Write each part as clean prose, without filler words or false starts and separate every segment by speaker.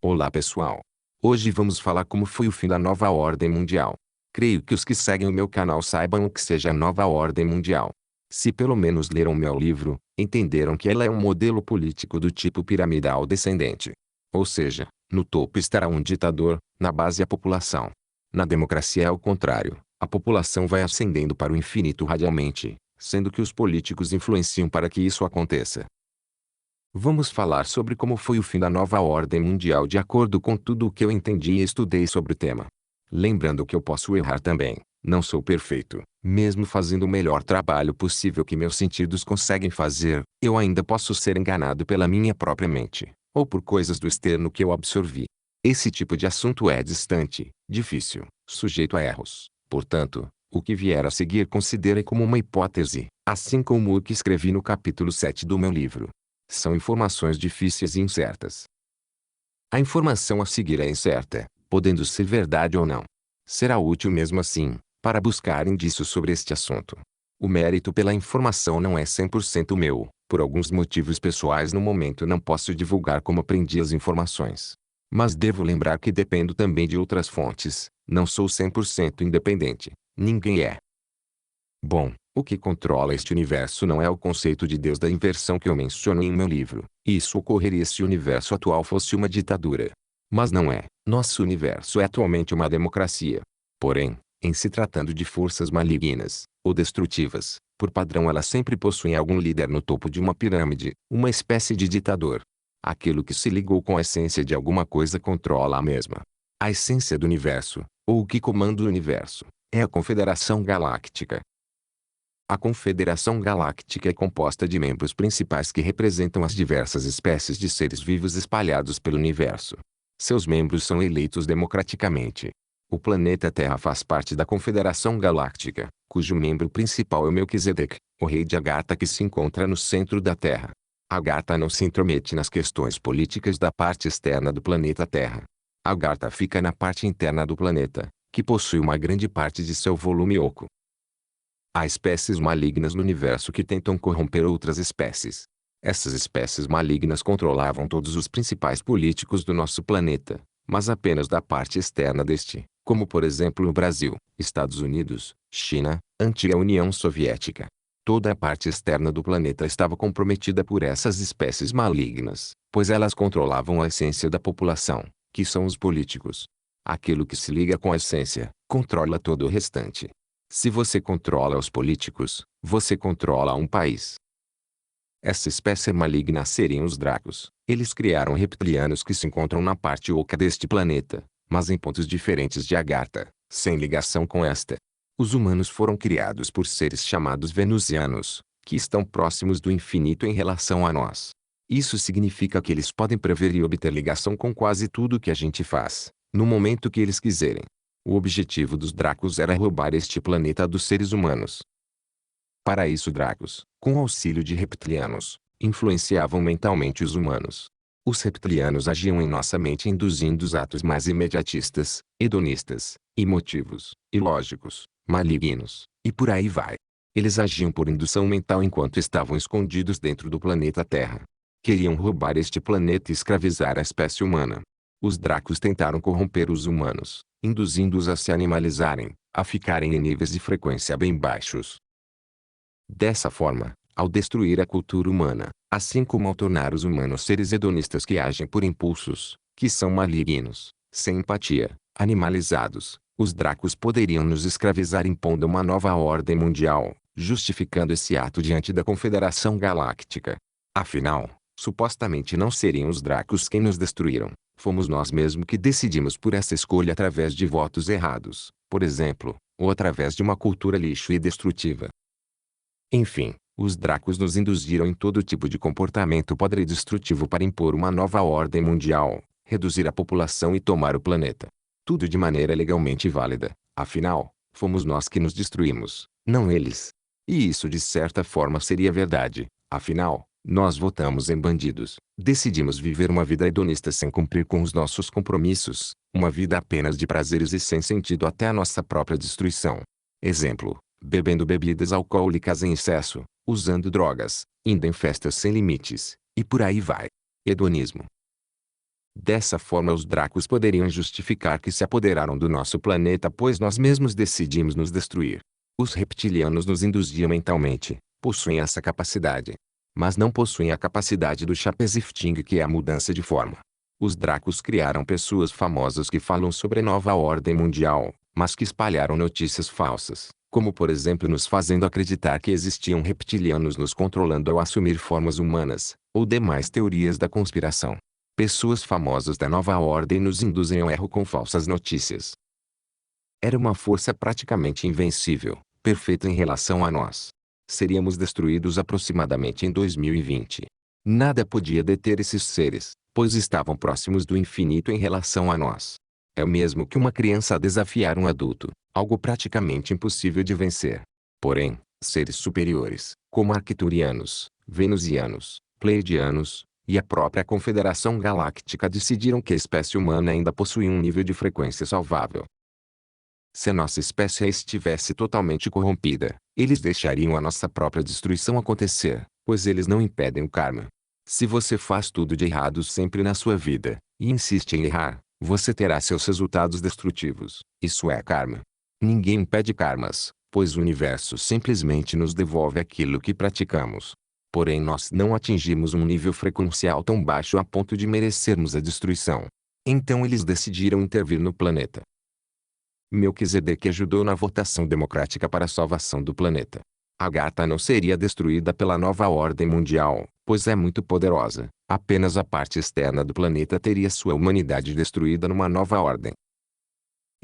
Speaker 1: Olá pessoal! Hoje vamos falar como foi o fim da nova ordem mundial. Creio que os que seguem o meu canal saibam o que seja a nova ordem mundial. Se pelo menos leram meu livro, entenderam que ela é um modelo político do tipo piramidal descendente. Ou seja, no topo estará um ditador, na base a população. Na democracia é o contrário, a população vai ascendendo para o infinito radialmente, sendo que os políticos influenciam para que isso aconteça. Vamos falar sobre como foi o fim da nova ordem mundial de acordo com tudo o que eu entendi e estudei sobre o tema. Lembrando que eu posso errar também, não sou perfeito. Mesmo fazendo o melhor trabalho possível que meus sentidos conseguem fazer, eu ainda posso ser enganado pela minha própria mente, ou por coisas do externo que eu absorvi. Esse tipo de assunto é distante, difícil, sujeito a erros. Portanto, o que vier a seguir considere como uma hipótese, assim como o que escrevi no capítulo 7 do meu livro. São informações difíceis e incertas. A informação a seguir é incerta, podendo ser verdade ou não. Será útil mesmo assim, para buscar indícios sobre este assunto. O mérito pela informação não é 100% meu, por alguns motivos pessoais no momento não posso divulgar como aprendi as informações. Mas devo lembrar que dependo também de outras fontes, não sou 100% independente, ninguém é. Bom, o que controla este universo não é o conceito de Deus da inversão que eu menciono em meu livro. Isso ocorreria se o universo atual fosse uma ditadura. Mas não é. Nosso universo é atualmente uma democracia. Porém, em se tratando de forças malignas, ou destrutivas, por padrão elas sempre possuem algum líder no topo de uma pirâmide, uma espécie de ditador. Aquilo que se ligou com a essência de alguma coisa controla a mesma. A essência do universo, ou o que comanda o universo, é a Confederação Galáctica. A Confederação Galáctica é composta de membros principais que representam as diversas espécies de seres vivos espalhados pelo universo. Seus membros são eleitos democraticamente. O planeta Terra faz parte da Confederação Galáctica, cujo membro principal é o Melquisedeque, o rei de Agartha que se encontra no centro da Terra. Agartha não se intromete nas questões políticas da parte externa do planeta Terra. Agartha fica na parte interna do planeta, que possui uma grande parte de seu volume oco. Há espécies malignas no universo que tentam corromper outras espécies. Essas espécies malignas controlavam todos os principais políticos do nosso planeta, mas apenas da parte externa deste, como por exemplo o Brasil, Estados Unidos, China, antiga União Soviética. Toda a parte externa do planeta estava comprometida por essas espécies malignas, pois elas controlavam a essência da população, que são os políticos. Aquilo que se liga com a essência, controla todo o restante. Se você controla os políticos, você controla um país. Essa espécie maligna seriam os Dracos. Eles criaram reptilianos que se encontram na parte oca deste planeta, mas em pontos diferentes de Agartha, sem ligação com esta. Os humanos foram criados por seres chamados venusianos, que estão próximos do infinito em relação a nós. Isso significa que eles podem prever e obter ligação com quase tudo que a gente faz, no momento que eles quiserem. O objetivo dos Dracos era roubar este planeta dos seres humanos. Para isso Dracos, com auxílio de reptilianos, influenciavam mentalmente os humanos. Os reptilianos agiam em nossa mente induzindo os atos mais imediatistas, hedonistas, emotivos, ilógicos, malignos, e por aí vai. Eles agiam por indução mental enquanto estavam escondidos dentro do planeta Terra. Queriam roubar este planeta e escravizar a espécie humana. Os Dracos tentaram corromper os humanos, induzindo-os a se animalizarem, a ficarem em níveis de frequência bem baixos. Dessa forma, ao destruir a cultura humana, assim como ao tornar os humanos seres hedonistas que agem por impulsos, que são malignos, sem empatia, animalizados, os Dracos poderiam nos escravizar impondo uma nova ordem mundial, justificando esse ato diante da Confederação Galáctica. Afinal, supostamente não seriam os Dracos quem nos destruíram. Fomos nós mesmos que decidimos por essa escolha através de votos errados, por exemplo, ou através de uma cultura lixo e destrutiva. Enfim, os Dracos nos induziram em todo tipo de comportamento podre e destrutivo para impor uma nova ordem mundial, reduzir a população e tomar o planeta. Tudo de maneira legalmente válida, afinal, fomos nós que nos destruímos, não eles. E isso de certa forma seria verdade, afinal, nós votamos em bandidos, decidimos viver uma vida hedonista sem cumprir com os nossos compromissos, uma vida apenas de prazeres e sem sentido até a nossa própria destruição. Exemplo, bebendo bebidas alcoólicas em excesso, usando drogas, indo em festas sem limites, e por aí vai. Hedonismo. Dessa forma os Dracos poderiam justificar que se apoderaram do nosso planeta pois nós mesmos decidimos nos destruir. Os reptilianos nos induziam mentalmente, possuem essa capacidade. Mas não possuem a capacidade do Chapezifting, que é a mudança de forma. Os Dracos criaram pessoas famosas que falam sobre a nova ordem mundial, mas que espalharam notícias falsas, como por exemplo nos fazendo acreditar que existiam reptilianos nos controlando ao assumir formas humanas, ou demais teorias da conspiração. Pessoas famosas da nova ordem nos induzem ao erro com falsas notícias. Era uma força praticamente invencível, perfeita em relação a nós. Seríamos destruídos aproximadamente em 2020. Nada podia deter esses seres, pois estavam próximos do infinito em relação a nós. É o mesmo que uma criança desafiar um adulto, algo praticamente impossível de vencer. Porém, seres superiores, como arcturianos, venusianos, pleiadianos, e a própria Confederação Galáctica decidiram que a espécie humana ainda possui um nível de frequência salvável. Se a nossa espécie estivesse totalmente corrompida, eles deixariam a nossa própria destruição acontecer, pois eles não impedem o karma. Se você faz tudo de errado sempre na sua vida, e insiste em errar, você terá seus resultados destrutivos. Isso é karma. Ninguém impede karmas, pois o universo simplesmente nos devolve aquilo que praticamos. Porém nós não atingimos um nível frequencial tão baixo a ponto de merecermos a destruição. Então eles decidiram intervir no planeta. Melquisedeque ajudou na votação democrática para a salvação do planeta. Agartha não seria destruída pela nova ordem mundial, pois é muito poderosa. Apenas a parte externa do planeta teria sua humanidade destruída numa nova ordem.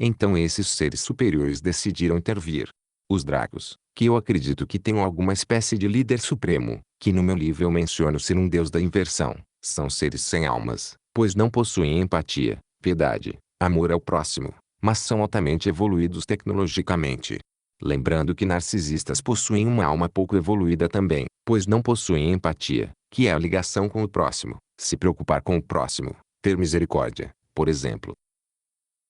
Speaker 1: Então esses seres superiores decidiram intervir. Os Dracos, que eu acredito que tenham alguma espécie de líder supremo, que no meu livro eu menciono ser um deus da inversão, são seres sem almas, pois não possuem empatia, piedade, amor ao próximo, mas são altamente evoluídos tecnologicamente. Lembrando que narcisistas possuem uma alma pouco evoluída também, pois não possuem empatia, que é a ligação com o próximo, se preocupar com o próximo, ter misericórdia, por exemplo.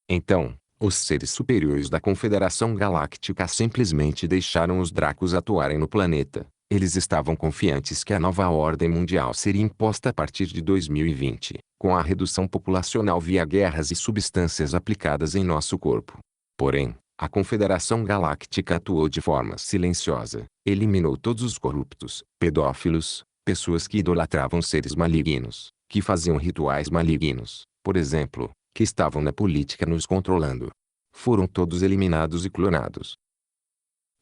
Speaker 1: Então, os seres superiores da Confederação Galáctica simplesmente deixaram os Dracos atuarem no planeta. Eles estavam confiantes que a nova ordem mundial seria imposta a partir de 2020, com a redução populacional via guerras e substâncias aplicadas em nosso corpo. Porém, a Confederação Galáctica atuou de forma silenciosa, eliminou todos os corruptos, pedófilos, pessoas que idolatravam seres malignos, que faziam rituais malignos, por exemplo, que estavam na política nos controlando. Foram todos eliminados e clonados.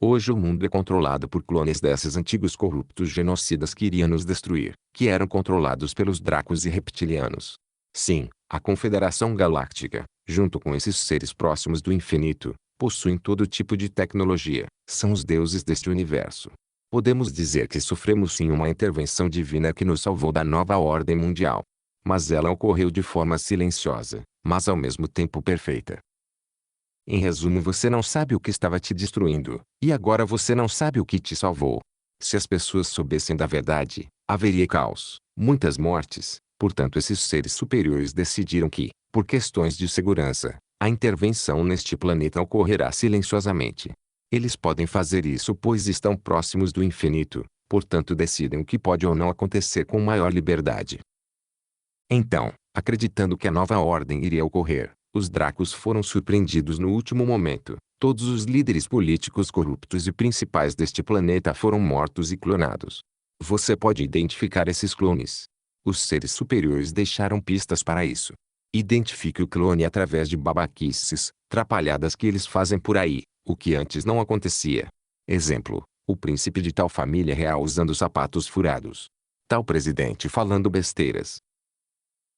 Speaker 1: Hoje o mundo é controlado por clones desses antigos corruptos genocidas que iriam nos destruir, que eram controlados pelos Dracos e reptilianos. Sim, a Confederação Galáctica, junto com esses seres próximos do infinito, possuem todo tipo de tecnologia, são os deuses deste universo. Podemos dizer que sofremos sim uma intervenção divina que nos salvou da nova ordem mundial. Mas ela ocorreu de forma silenciosa, mas ao mesmo tempo perfeita. Em resumo, você não sabe o que estava te destruindo, e agora você não sabe o que te salvou. Se as pessoas soubessem da verdade, haveria caos, muitas mortes. Portanto, esses seres superiores decidiram que, por questões de segurança, a intervenção neste planeta ocorrerá silenciosamente. Eles podem fazer isso pois estão próximos do infinito, portanto decidem o que pode ou não acontecer com maior liberdade. Então, acreditando que a nova ordem iria ocorrer, os Dracos foram surpreendidos no último momento. Todos os líderes políticos corruptos e principais deste planeta foram mortos e clonados. Você pode identificar esses clones. Os seres superiores deixaram pistas para isso. Identifique o clone através de babaquices, trapalhadas que eles fazem por aí, o que antes não acontecia. Exemplo, o príncipe de tal família real usando sapatos furados. Tal presidente falando besteiras.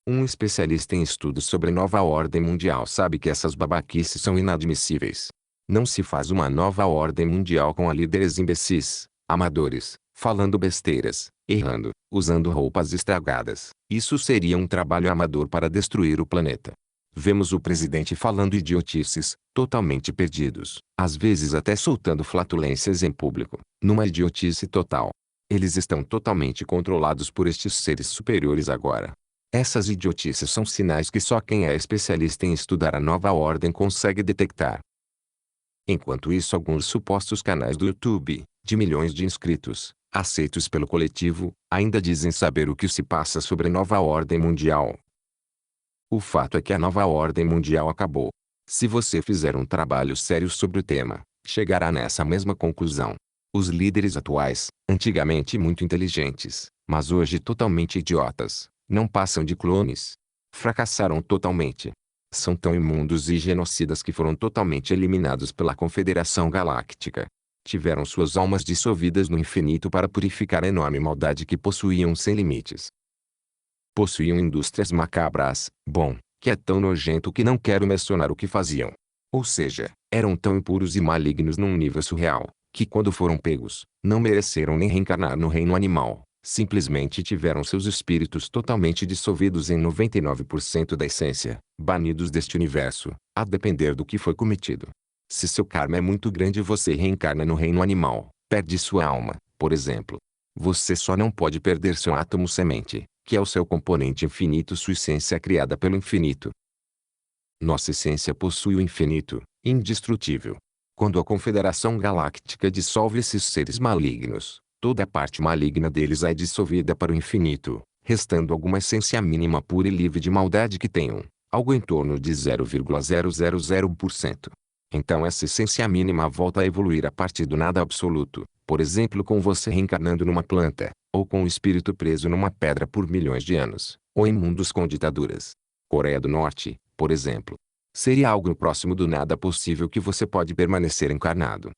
Speaker 1: Um especialista em estudos sobre nova ordem mundial sabe que essas babaquices são inadmissíveis. Não se faz uma nova ordem mundial com líderes imbecis, amadores, falando besteiras, errando, usando roupas estragadas. Isso seria um trabalho amador para destruir o planeta. Vemos o presidente falando idiotices, totalmente perdidos, às vezes até soltando flatulências em público, numa idiotice total. Eles estão totalmente controlados por estes seres superiores agora. Essas idiotices são sinais que só quem é especialista em estudar a nova ordem consegue detectar. Enquanto isso, alguns supostos canais do YouTube, de milhões de inscritos, aceitos pelo coletivo, ainda dizem saber o que se passa sobre a nova ordem mundial. O fato é que a nova ordem mundial acabou. Se você fizer um trabalho sério sobre o tema, chegará nessa mesma conclusão. Os líderes atuais, antigamente muito inteligentes, mas hoje totalmente idiotas, não passam de clones. Fracassaram totalmente. São tão imundos e genocidas que foram totalmente eliminados pela Confederação Galáctica. Tiveram suas almas dissolvidas no infinito para purificar a enorme maldade que possuíam sem limites. Possuíam indústrias macabras, que é tão nojento que não quero mencionar o que faziam. Ou seja, eram tão impuros e malignos num nível surreal, que quando foram pegos, não mereceram nem reencarnar no reino animal, simplesmente tiveram seus espíritos totalmente dissolvidos em 99% da essência, banidos deste universo, a depender do que foi cometido. Se seu karma é muito grande e você reencarna no reino animal, perde sua alma, por exemplo. Você só não pode perder seu átomo semente, que é o seu componente infinito, sua essência criada pelo infinito. Nossa essência possui o infinito, indestrutível. Quando a Confederação Galáctica dissolve esses seres malignos, toda a parte maligna deles é dissolvida para o infinito, restando alguma essência mínima pura e livre de maldade que tenham, algo em torno de 0,000%. Então essa essência mínima volta a evoluir a partir do nada absoluto, por exemplo com você reencarnando numa planta, ou com o espírito preso numa pedra por milhões de anos, ou em mundos com ditaduras. Coreia do Norte, por exemplo. Seria algo próximo do nada possível que você pode permanecer encarnado.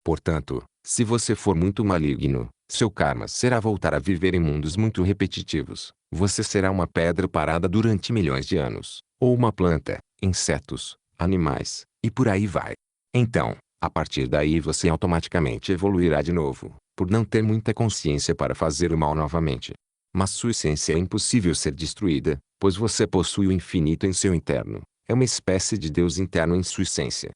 Speaker 1: Portanto, se você for muito maligno, seu karma será voltar a viver em mundos muito repetitivos. Você será uma pedra parada durante milhões de anos, ou uma planta, insetos, animais, e por aí vai. Então, a partir daí você automaticamente evoluirá de novo, por não ter muita consciência para fazer o mal novamente. Mas sua essência é impossível ser destruída, pois você possui o infinito em seu interno. É uma espécie de Deus interno em sua essência.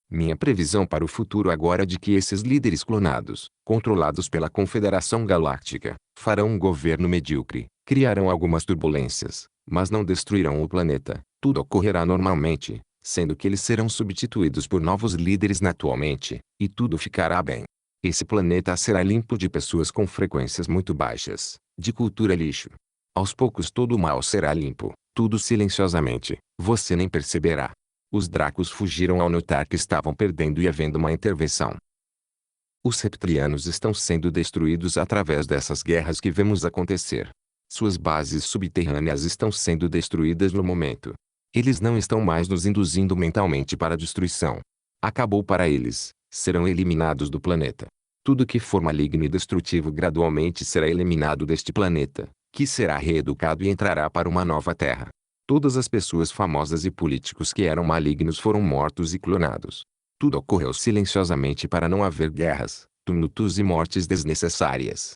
Speaker 1: Minha previsão para o futuro agora é de que esses líderes clonados, controlados pela Confederação Galáctica, farão um governo medíocre, criarão algumas turbulências, mas não destruirão o planeta. Tudo ocorrerá normalmente, sendo que eles serão substituídos por novos líderes naturalmente, e tudo ficará bem. Esse planeta será limpo de pessoas com frequências muito baixas, de cultura lixo. Aos poucos todo o mal será limpo, tudo silenciosamente, você nem perceberá. Os Dracos fugiram ao notar que estavam perdendo e havendo uma intervenção. Os reptilianos estão sendo destruídos através dessas guerras que vemos acontecer. Suas bases subterrâneas estão sendo destruídas no momento. Eles não estão mais nos induzindo mentalmente para a destruição. Acabou para eles, serão eliminados do planeta. Tudo que for maligno e destrutivo gradualmente será eliminado deste planeta, que será reeducado e entrará para uma nova terra. Todas as pessoas famosas e políticos que eram malignos foram mortos e clonados. Tudo ocorreu silenciosamente para não haver guerras, tumultos e mortes desnecessárias.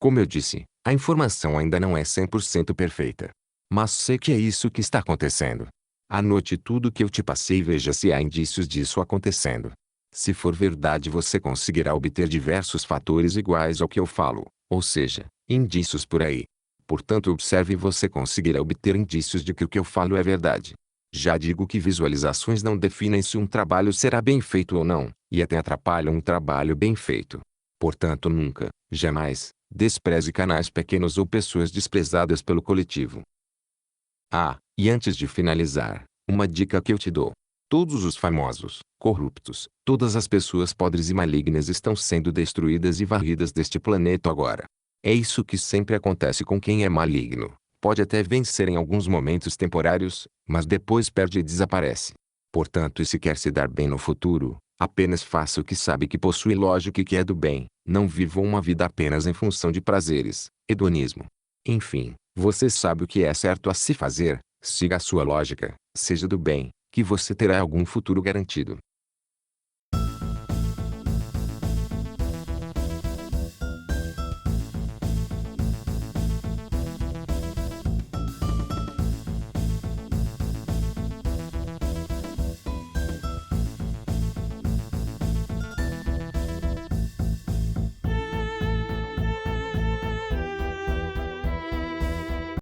Speaker 1: Como eu disse, a informação ainda não é 100% perfeita. Mas sei que é isso que está acontecendo. Anote tudo que eu te passei e veja se há indícios disso acontecendo. Se for verdade você conseguirá obter diversos fatores iguais ao que eu falo, ou seja, indícios por aí. Portanto observe e você conseguirá obter indícios de que o que eu falo é verdade. Já digo que visualizações não definem se um trabalho será bem feito ou não, e até atrapalham um trabalho bem feito. Portanto nunca, jamais, despreze canais pequenos ou pessoas desprezadas pelo coletivo. E antes de finalizar, uma dica que eu te dou. Todos os famosos, corruptos, todas as pessoas podres e malignas estão sendo destruídas e varridas deste planeta agora. É isso que sempre acontece com quem é maligno. Pode até vencer em alguns momentos temporários, mas depois perde e desaparece. Portanto, e se quer se dar bem no futuro, apenas faça o que sabe que possui lógica e que é do bem. Não viva uma vida apenas em função de prazeres, hedonismo. Enfim, você sabe o que é certo a se fazer, siga a sua lógica, seja do bem, que você terá algum futuro garantido.